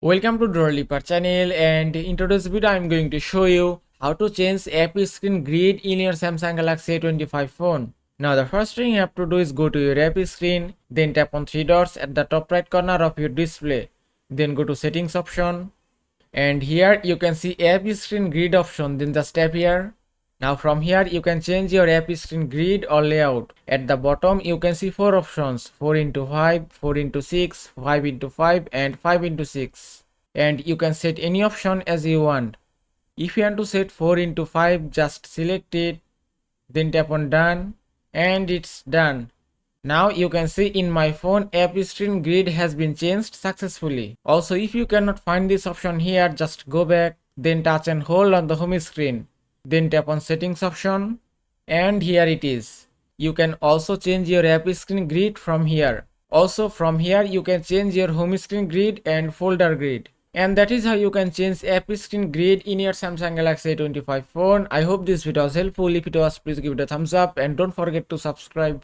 Welcome to Dorliper channel, and in today's video I am going to show you how to change app screen grid in your Samsung Galaxy A25 phone. Now the first thing you have to do is go to your app screen, then tap on three dots at the top right corner of your display. Then go to settings option, and here you can see app screen grid option, then just tap here. Now from here you can change your app screen grid or layout. At the bottom you can see four options: 4x5, 4x6, 5x5 and 5x6. And you can set any option as you want. If you want to set 4x5, just select it, then tap on done, and it's done. Now you can see in my phone app screen grid has been changed successfully. Also, if you cannot find this option here, just go back, then touch and hold on the home screen. Then tap on settings option, and here it is. You can also change your app screen grid from here. Also from here you can change your home screen grid and folder grid. And that is how you can change app screen grid in your Samsung Galaxy A25 phone. I hope this video was helpful. If it was, please give it a thumbs up and don't forget to subscribe.